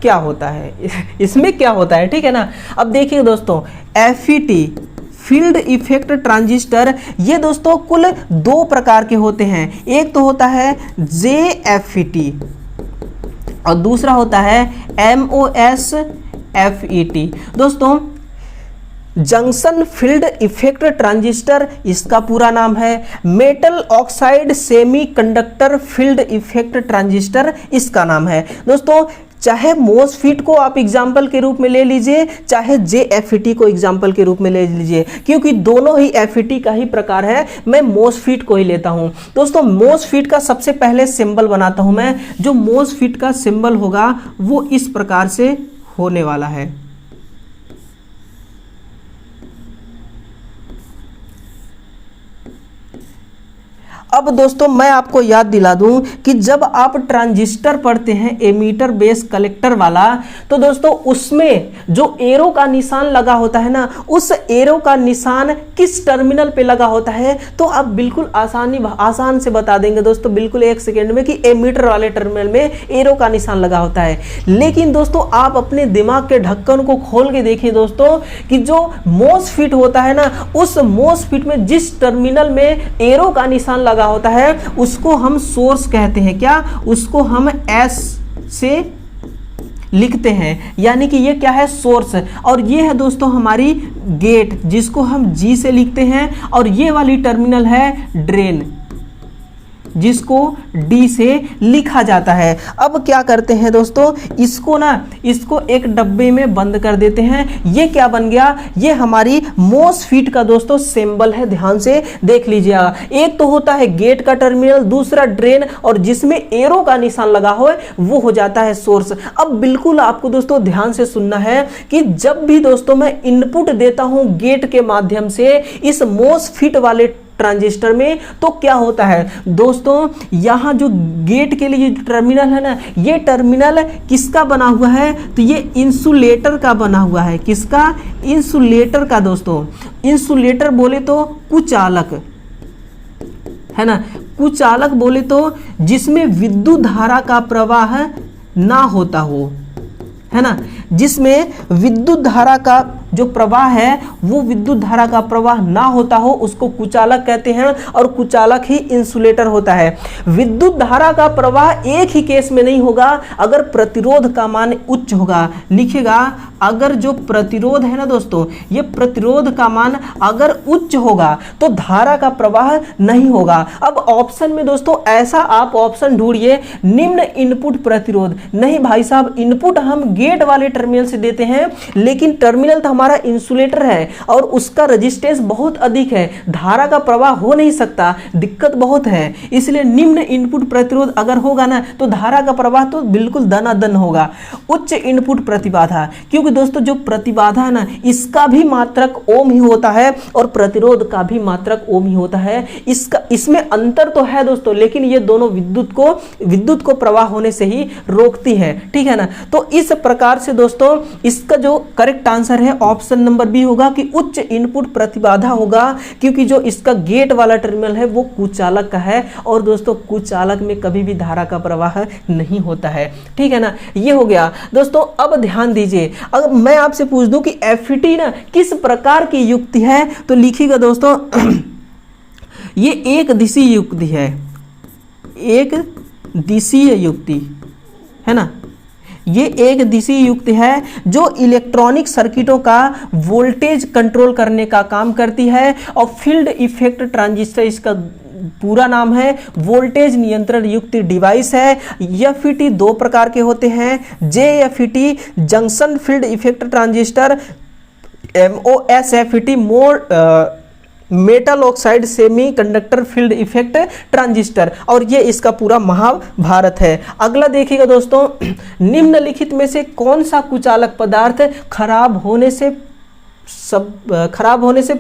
क्या होता है, ठीक है ना। अब देखिए दोस्तों एफईटी फील्ड इफेक्ट ट्रांजिस्टर ये दोस्तों कुल दो प्रकार के होते हैं। एक तो होता है जेएफईटी और दूसरा होता है एमओएसएफईटी। दोस्तों जंक्शन फील्ड इफेक्ट ट्रांजिस्टर इसका पूरा नाम है, metal oxide semiconductor field effect transistor इसका नाम है। दोस्तों चाहे मोसफीट को आप एग्जाम्पल के रूप में ले लीजिए, चाहे जेएफईटी को एग्जाम्पल के रूप में ले लीजिए, क्योंकि दोनों ही एफईटी का ही प्रकार है। मैं मोसफीट को ही लेता हूं। दोस्तों मोसफीट का सबसे पहले सिंबल बनाता हूं मैं। जो मोसफीट का सिंबल होगा वो इस प्रकार से होने वाला है। अब दोस्तों मैं आपको याद दिला दूं कि जब आप ट्रांजिस्टर पढ़ते हैं एमीटर बेस कलेक्टर वाला, तो दोस्तों उसमें जो एरो का निशान लगा होता है ना, उस एरो का निशान किस टर्मिनल पे लगा होता है, तो आप बिल्कुल आसान से बता देंगे दोस्तों, बिल्कुल 1 सेकेंड में, कि एमीटर वाले टर्मिनल में एरो का निशान लगा होता है। लेकिन दोस्तों आप अपने दिमाग के ढक्कन को खोल के देखिए दोस्तों कि जो मोसफीट होता है ना, उस मोसफीट में जिस टर्मिनल में एरो का निशान लगा होता है उसको हम सोर्स कहते हैं। क्या? उसको हम एस से लिखते हैं, यानी कि ये क्या है, सोर्स। और ये है दोस्तों हमारी गेट, जिसको हम जी से लिखते हैं, और ये वाली टर्मिनल है ड्रेन, जिसको डी से लिखा जाता है। अब क्या करते हैं दोस्तों, इसको एक डब्बे में बंद कर देते हैं। ये क्या बन गया, ये हमारी मोसफीट का दोस्तों सिंबल है, ध्यान से देख लीजिएगा। एक तो होता है गेट का टर्मिनल, दूसरा ड्रेन, और जिसमें एरो का निशान लगा हो वो हो जाता है सोर्स। अब बिल्कुल आपको दोस्तों ध्यान से सुनना है कि जब भी दोस्तों मैं इनपुट देता हूं गेट के माध्यम से इस मोसफीट वाले ट्रांजिस्टर में, तो क्या होता है दोस्तों, यहां जो गेट के लिए जो टर्मिनल है ना, ये टर्मिनल किसका बना हुआ है, तो ये इंसुलेटर का बना हुआ है। किसका, इंसुलेटर का दोस्तों। इंसुलेटर बोले तो कुचालक है ना, कुचालक बोले तो जिसमें विद्युत धारा का प्रवाह ना होता हो, है ना, जिसमें विद्युत धारा का जो प्रवाह है वो विद्युत धारा का प्रवाह ना होता हो, उसको कुचालक कहते हैं, और कुचालक ही इंसुलेटर होता है। विद्युत धारा का प्रवाह एक ही केस में नहीं होगा, अगर प्रतिरोध का मान उच्च होगा। लिखेगा, अगर जो प्रतिरोध है ना दोस्तों, ये प्रतिरोध का मान अगर उच्च होगा तो धारा का प्रवाह नहीं होगा। अब ऑप्शन में दोस्तों ऐसा आप ऑप्शन ढूंढिए, निम्न इनपुट प्रतिरोध। नहीं भाई साहब, इनपुट हम गेट वाले टर्मिनल से देते हैं, लेकिन टर्मिनल तो हमारा इंसुलेटर है और उसका रेजिस्टेंस बहुत अधिक है, धारा का प्रवाह हो नहीं सकता, दिक्कत बहुत है। इसलिए निम्न इनपुट प्रतिरोध अगर होगा ना तो धारा का प्रवाह तो बिल्कुल दनादन होगा। उच्च इनपुट प्रतिबाधा, क्योंकि दोस्तों जो प्रतिबाधा है ना, इसका भी मात्रक ओम ही होता है और प्रतिरोध का भी मात्रक ओम ही होता है। इसमें अंतर तो है दोस्तों, लेकिन ये दोनों विद्युत को प्रवाह होने से ही रोकती है, ठीक है ना। तो इस प्रकार से दोस्तों इसका जो करेक्ट आंसर है ऑप्शन नंबर बी होगा कि उच्च इनपुट प्रतिबाधा होगा, क्योंकि जो इसका गेट वाला टर्मिनल है वो कुचालक का है, और दोस्तों कुचालक में कभी भी धारा का प्रवाह नहीं होता है, ठीक है ना। ये हो गया दोस्तों। अब ध्यान दीजिए, अगर मैं आपसे पूछ दूं कि एफईटी ना किस प्रकार की युक्ति है, तो लिखिएगा दोस्तों ये एक दिशीय युक्ति है, एक दिशीय युक्ति है ना। ये एक दिशीय युक्ति है जो इलेक्ट्रॉनिक सर्किटों का वोल्टेज कंट्रोल करने का काम करती है, और फील्ड इफेक्ट ट्रांजिस्टर इसका पूरा नाम है। वोल्टेज नियंत्रण युक्त डिवाइस है। एफईटी दो प्रकार के होते हैं, JFET junction field effect transistor, MOSFET metal oxide semiconductor field effect transistor, और ये इसका पूरा महाभारत है। अगला देखिएगा दोस्तों, निम्नलिखित में से कौन सा कुचालक पदार्थ खराब होने से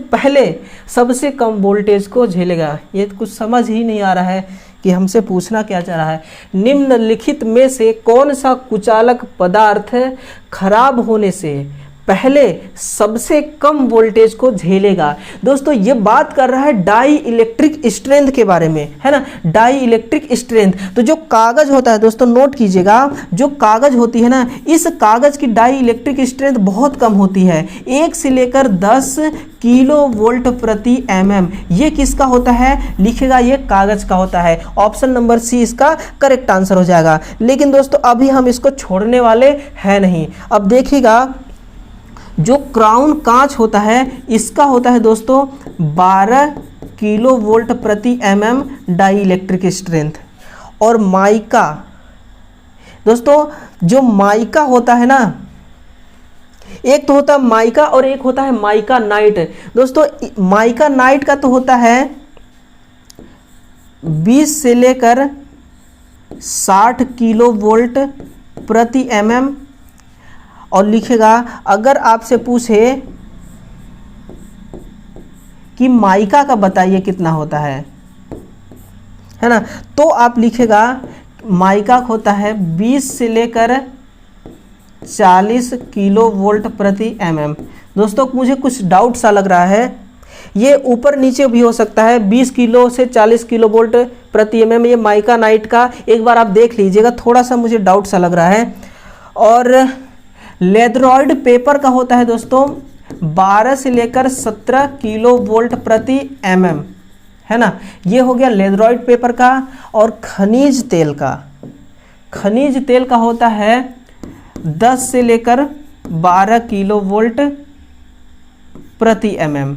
पहले सबसे कम वोल्टेज को झेलेगा। ये कुछ समझ ही नहीं आ रहा है कि हमसे पूछना क्या चाह रहा है। निम्नलिखित में से कौन सा कुचालक पदार्थ खराब होने से पहले सबसे कम वोल्टेज को झेलेगा। दोस्तों ये बात कर रहा है डाई इलेक्ट्रिक स्ट्रेंथ के बारे में, है ना, डाई इलेक्ट्रिक स्ट्रेंथ। तो जो कागज होता है दोस्तों, नोट कीजिएगा, जो कागज होती है ना, इस कागज की डाई इलेक्ट्रिक स्ट्रेंथ बहुत कम होती है, 1 से लेकर 10 किलो वोल्ट प्रति mm। ये किसका होता है, लिखेगा ये कागज का होता है। ऑप्शन नंबर सी इसका करेक्ट आंसर हो जाएगा। लेकिन दोस्तों अभी हम इसको छोड़ने वाले हैं नहीं। अब देखिएगा, जो क्राउन कांच होता है इसका होता है दोस्तों 12 किलो वोल्ट प्रति mm डाई इलेक्ट्रिक स्ट्रेंथ। और माइका, दोस्तों जो माइका होता है ना, एक तो होता है माइका और एक होता है माइका नाइट। दोस्तों माइका नाइट का तो होता है 20 से लेकर 60 किलो वोल्ट प्रति mm। और लिखेगा, अगर आपसे पूछे कि माइका का बताइए कितना होता है ना, तो आप लिखेगा माइका होता है 20 से लेकर 40 किलो वोल्ट प्रति mm। दोस्तों मुझे कुछ डाउट सा लग रहा है, ये ऊपर नीचे भी हो सकता है, 20 किलो से 40 किलो वोल्ट प्रति mm, ये माइका नाइट का एक बार आप देख लीजिएगा, थोड़ा सा मुझे डाउट सा लग रहा है। और लेदरॉइड पेपर का होता है दोस्तों 12 से लेकर 17 किलो वोल्ट प्रति mm, है ना। ये हो गया लेदरॉइड पेपर का। और खनिज तेल का होता है 10 से लेकर 12 किलो वोल्ट प्रति mm।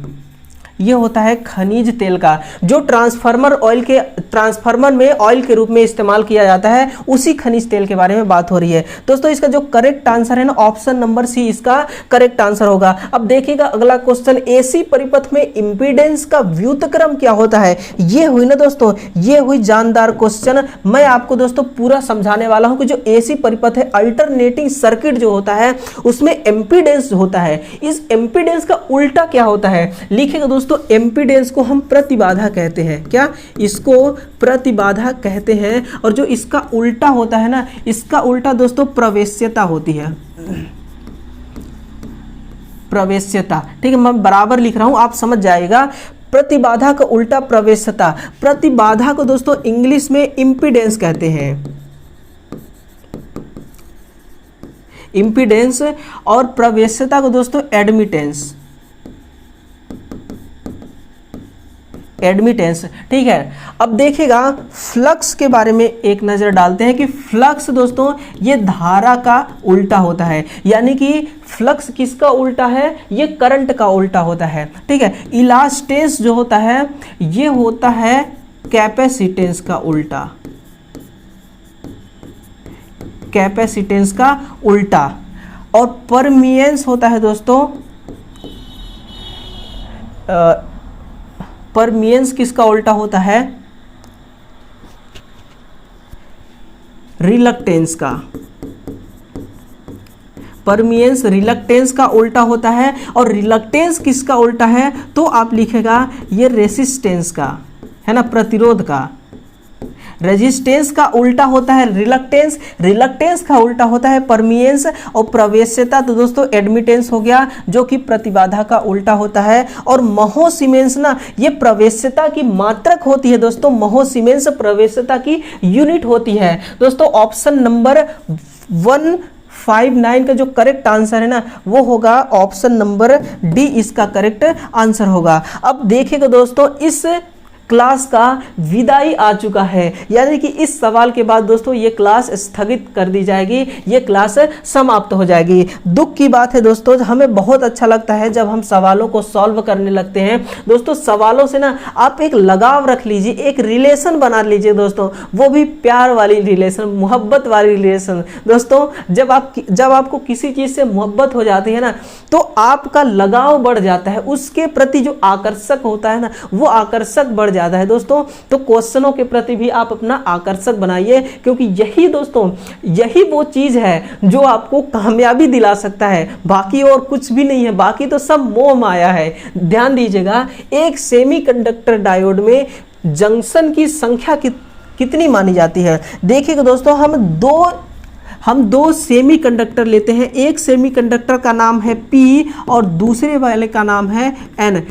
ये होता है खनिज तेल का, जो ट्रांसफार्मर में ऑयल के रूप में इस्तेमाल किया जाता है, उसी खनिज तेल के बारे में बात हो रही है। दोस्तों इसका जो करेक्ट आंसर है ना, ऑप्शन नंबर सी इसका करेक्ट आंसर होगा। अब देखिएगा अगला क्वेश्चन, एसी परिपथ में इंपीडेंस का व्युत्क्रम क्या होता है। ये हुई ना दोस्तों, ये हुई जानदार क्वेश्चन। मैं आपको दोस्तों पूरा समझाने वाला हूं कि जो एसी परिपथ है, अल्टरनेटिंग सर्किट जो होता है, उसमें इंपीडेंस होता है। इस इंपीडेंस का उल्टा क्या होता है, लिखिएगा दोस्तों। एम्पीडेंस को हम प्रतिबाधा कहते हैं। क्या, इसको प्रतिबाधा कहते हैं। और जो इसका उल्टा होता है ना, इसका उल्टा दोस्तों प्रवेश्यता होती है, प्रवेश्यता। ठीक है, मैं बराबर लिख रहा हूं, आप समझ जाएगा। प्रतिबाधा का उल्टा प्रवेश्यता। प्रतिबाधा को दोस्तों इंग्लिश में इंपीडेंस कहते हैं, इंपीडेंस। और प्रवेश्यता को दोस्तों एडमिटेंस, एडमिटेंस। ठीक है, अब देखिएगा फ्लक्स के बारे में एक नज़र डालते हैं कि फ्लक्स दोस्तों ये धारा का उल्टा होता है। यानी कि फ्लक्स किसका उल्टा है, ये करंट का उल्टा होता है। ठीक है, इलास्टेंस जो होता है ये होता है कैपेसिटेंस का उल्टा, कैपेसिटेंस का उल्टा। और परमिएंस होता है दोस्तों, परमिएंस किसका उल्टा होता है, रिलक्टेंस का। परमिएंस रिलक्टेंस का उल्टा होता है। और रिलक्टेंस किसका उल्टा है, तो आप लिखेगा ये रेसिस्टेंस का, है ना, प्रतिरोध का। रेजिस्टेंस का उल्टा होता है रिलक्टेंस, रिलक्टेंस का उल्टा होता है परमिएंस। और प्रवेश्यता तो दोस्तों एडमिटेंस हो गया, जो कि प्रतिबाधा का उल्टा होता है। और महो सीमेंस ना, ये प्रवेश्यता की मात्रक होती है दोस्तों। महो सीमेंस प्रवेश्यता की यूनिट होती है दोस्तों। ऑप्शन नंबर 159 का जो करेक्ट आंसर है ना, वो होगा ऑप्शन नंबर डी, इसका करेक्ट आंसर होगा। अब देखिएगा दोस्तों, इस क्लास का विदाई आ चुका है, यानी कि इस सवाल के बाद दोस्तों ये क्लास स्थगित कर दी जाएगी, ये क्लास समाप्त हो जाएगी। दुख की बात है दोस्तों, हमें बहुत अच्छा लगता है जब हम सवालों को सॉल्व करने लगते हैं। दोस्तों सवालों से ना आप एक लगाव रख लीजिए, एक रिलेशन बना लीजिए दोस्तों, वो भी प्यार वाली रिलेशन, मोहब्बत वाली रिलेशन। दोस्तों जब आपको किसी चीज़ से मोहब्बत हो जाती है ना, तो आपका लगाव बढ़ जाता है, उसके प्रति जो आकर्षक होता है ना, वो आकर्षक बढ़ जाता है दोस्तों। तो क्वेश्चनों के प्रति भी आप अपना आकर्षक बनाइए, क्योंकि यही दोस्तों, यही वो चीज है जो आपको कामयाबी दिला सकता है, बाकी और कुछ भी नहीं है, बाकी तो सब मोह माया है। ध्यान दीजिएगा, एक सेमीकंडक्टर डायोड में जंक्शन की संख्या कितनी मानी जाती है। देखिएगा दोस्तों, हम दो सेमीकंडक्टर लेते हैं, एक सेमीकंडक्टर का नाम है P और दूसरे वाले का नाम है N।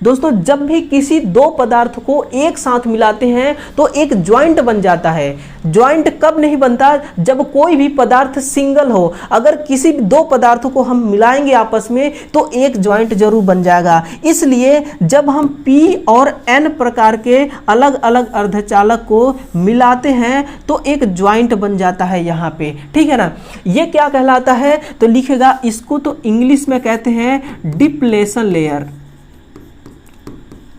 दोस्तों जब भी किसी दो पदार्थ को एक साथ मिलाते हैं तो एक ज्वाइंट बन जाता है। ज्वाइंट कब नहीं बनता, जब कोई भी पदार्थ सिंगल हो। अगर किसी दो पदार्थों को हम मिलाएंगे आपस में तो एक ज्वाइंट जरूर बन जाएगा। इसलिए जब हम P और N प्रकार के अलग अलग अर्धचालक को मिलाते हैं तो एक ज्वाइंट बन जाता है यहाँ पे, ठीक है ना। ये क्या कहलाता है, तो लिखेगा इसको तो इंग्लिश में कहते हैं डिप्लेशन लेयर,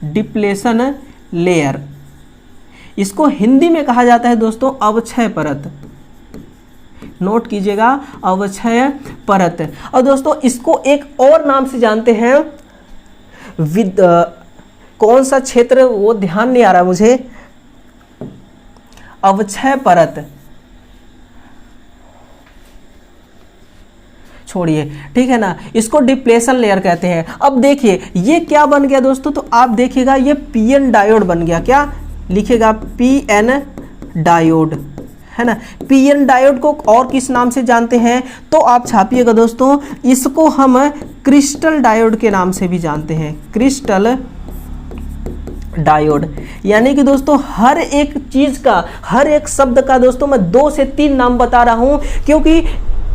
डिप्लेशन लेयर। इसको हिंदी में कहा जाता है दोस्तों अवक्षय परत। नोट कीजिएगा, अवक्षय परत। और दोस्तों इसको एक और नाम से जानते हैं, कौन सा क्षेत्र वो ध्यान नहीं आ रहा मुझे, अवक्षय परत, छोड़िए, ठीक है ना, इसको डिप्लेशन लेयर कहते हैं। अब देखिए ये क्या बन गया दोस्तों, तो आप देखिएगा ये पीएन डायोड बन गया। क्या लिखेगा, पीएन डायोड, है ना। पीएन डायोड को और किस नाम से जानते हैं, तो आप छापिएगा दोस्तों, इसको हम क्रिस्टल डायोड के नाम से भी जानते हैं, क्रिस्टल डायोड। यानी कि दोस्तों हर एक चीज का, हर एक शब्द का दोस्तों मैं 2 से 3 नाम बता रहा हूं, क्योंकि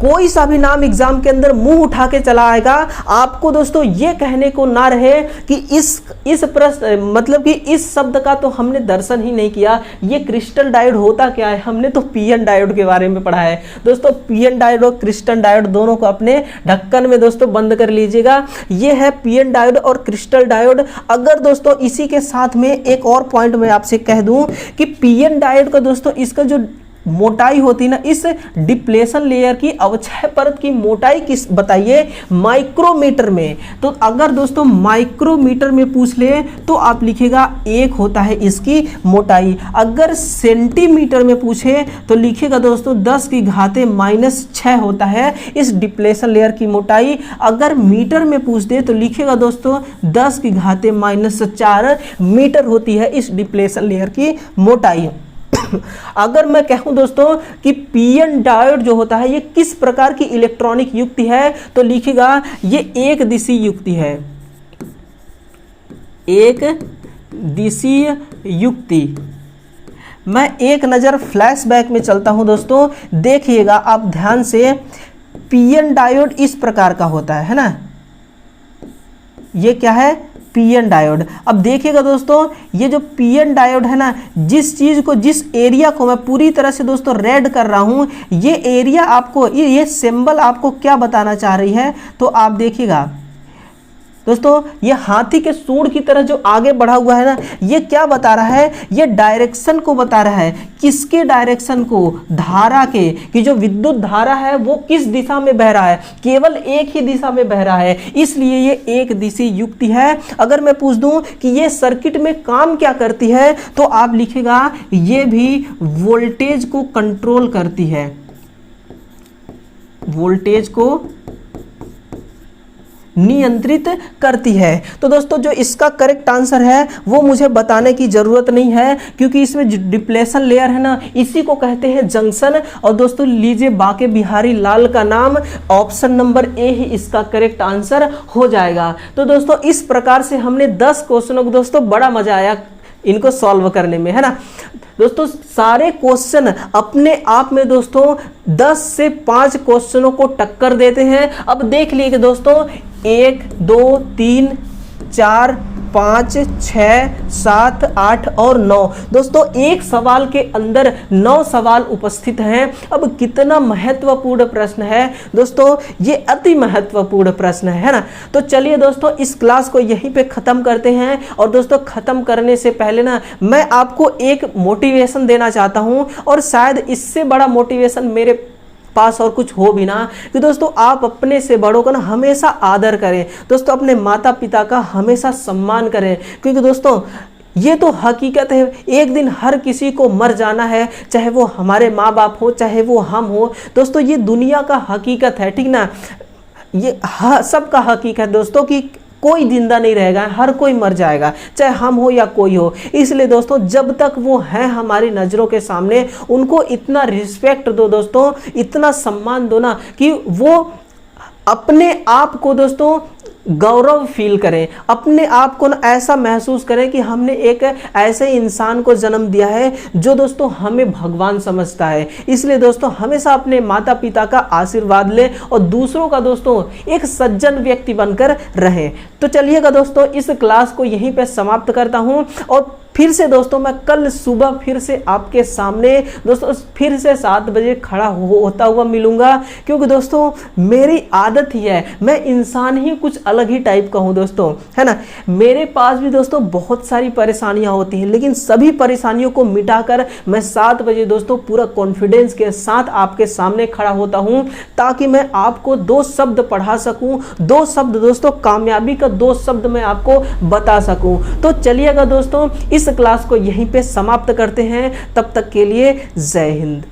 कोई सा भी नाम एग्जाम के अंदर मुंह उठा के चला आएगा, आपको दोस्तों ये कहने को ना रहे कि इस प्रश्न मतलब कि इस शब्द का तो हमने दर्शन ही नहीं किया, ये क्रिस्टल डायोड होता क्या है, हमने तो पीएन डायोड के बारे में पढ़ा है। दोस्तों पीएन डायोड और क्रिस्टल डायोड दोनों को अपने ढक्कन में दोस्तों बंद कर लीजिएगा। ये है पीएन डायोड और क्रिस्टल डायोड। अगर दोस्तों इसी के साथ में एक और पॉइंट मैं आपसे कह दूं कि पीएन डायोड का दोस्तों इसका जो मोटाई होती है ना, इस डिप्लेशन लेयर की अवक्षय परत की मोटाई किस बताइए, माइक्रोमीटर में। तो अगर दोस्तों माइक्रोमीटर में पूछ ले तो आप लिखेगा 1 होता है इसकी मोटाई। अगर सेंटीमीटर में पूछे तो लिखेगा दोस्तों 10⁻⁻6 होता है इस डिप्लेशन लेयर की मोटाई। अगर मीटर में पूछ दे तो लिखेगा दोस्तों 10⁻⁴ मीटर होती है इस डिप्लेशन लेयर की मोटाई। अगर मैं कहूं दोस्तों कि पीएन डायोड जो होता है ये किस प्रकार की इलेक्ट्रॉनिक युक्ति है, तो लिखिएगा ये एक दिशीय युक्ति है, एक दिशीय युक्ति। मैं एक नजर फ्लैशबैक में चलता हूं दोस्तों, देखिएगा आप ध्यान से। पीएन डायोड इस प्रकार का होता है ना, ये क्या है, पीएन डायोड। अब देखिएगा दोस्तों ये जो पीएन डायोड है ना, जिस चीज को, जिस एरिया को मैं पूरी तरह से दोस्तों रेड कर रहा हूं, ये एरिया आपको, ये सिंबल आपको क्या बताना चाह रही है, तो आप देखिएगा दोस्तों ये हाथी के सूंड की तरह जो आगे बढ़ा हुआ है ना, ये क्या बता रहा है, ये डायरेक्शन को बता रहा है। किसके डायरेक्शन को, धारा के, कि जो विद्युत धारा है वो किस दिशा में बह रहा है, केवल एक ही दिशा में बह रहा है, इसलिए ये एक दिशीय युक्ति है। अगर मैं पूछ दूं कि ये सर्किट में काम क्या करती है, तो आप लिखेगा ये भी वोल्टेज को कंट्रोल करती है, वोल्टेज को नियंत्रित करती है। तो दोस्तों जो इसका करेक्ट आंसर है वो मुझे बताने की जरूरत नहीं है, क्योंकि इसमें जो डिप्लेशन लेयर है ना, इसी को कहते हैं जंक्शन। और दोस्तों लीजिए बाके बिहारी लाल का नाम, ऑप्शन नंबर ए ही इसका करेक्ट आंसर हो जाएगा। तो दोस्तों इस प्रकार से हमने 10 क्वेश्चनों को दोस्तों बड़ा मजा आया इनको सॉल्व करने में, है ना। दोस्तों सारे क्वेश्चन अपने आप में दोस्तों 10 से 5 क्वेश्चनों को टक्कर देते हैं। अब देख लीजिए दोस्तों 1 2 3 4 5 6 7 8 और 9 दोस्तों एक सवाल के अंदर 9 सवाल उपस्थित हैं। अब कितना महत्वपूर्ण प्रश्न है दोस्तों, ये अति महत्वपूर्ण प्रश्न है ना। तो चलिए दोस्तों इस क्लास को यहीं पे खत्म करते हैं। और दोस्तों खत्म करने से पहले ना मैं आपको एक मोटिवेशन देना चाहता हूं, और शायद इससे बड़ा मोटिवेशन मेरे पास और कुछ हो भी ना, कि दोस्तों आप अपने से बड़ों का ना हमेशा आदर करें दोस्तों, अपने माता पिता का हमेशा सम्मान करें, क्योंकि दोस्तों ये तो हकीकत है, एक दिन हर किसी को मर जाना है, चाहे वो हमारे माँ बाप हो, चाहे वो हम हो। दोस्तों ये दुनिया का हकीकत है, ठीक ना, ये सबका हकीकत है दोस्तों कि कोई जिंदा नहीं रहेगा, हर कोई मर जाएगा, चाहे हम हो या कोई हो। इसलिए दोस्तों जब तक वो हैं हमारी नज़रों के सामने, उनको इतना रिस्पेक्ट दो दोस्तों, इतना सम्मान दो ना कि वो अपने आप को दोस्तों गौरव फील करें, अपने आप को ना ऐसा महसूस करें कि हमने एक ऐसे इंसान को जन्म दिया है जो दोस्तों हमें भगवान समझता है। इसलिए दोस्तों हमेशा अपने माता पिता का आशीर्वाद लें और दूसरों का दोस्तों एक सज्जन व्यक्ति बनकर रहें। तो चलिएगा दोस्तों इस क्लास को यहीं पे समाप्त करता हूं, और फिर से दोस्तों मैं कल सुबह फिर से आपके सामने दोस्तों फिर से 7 बजे खड़ा होता हुआ मिलूंगा, क्योंकि दोस्तों मेरी आदत ही है, मैं इंसान ही कुछ अलग ही टाइप का हूं दोस्तों, है ना। मेरे पास भी दोस्तों बहुत सारी परेशानियां होती हैं, लेकिन सभी परेशानियों को मिटाकर मैं 7 बजे दोस्तों पूरा कॉन्फिडेंस के साथ आपके सामने खड़ा होता हूं, ताकि मैं आपको 2 शब्द पढ़ा सकूं, 2 शब्द दोस्तों कामयाबी का 2 शब्द मैं आपको बता सकूं। तो चलिएगा दोस्तों इस क्लास को यहीं पे समाप्त करते हैं, तब तक के लिए जय हिंद।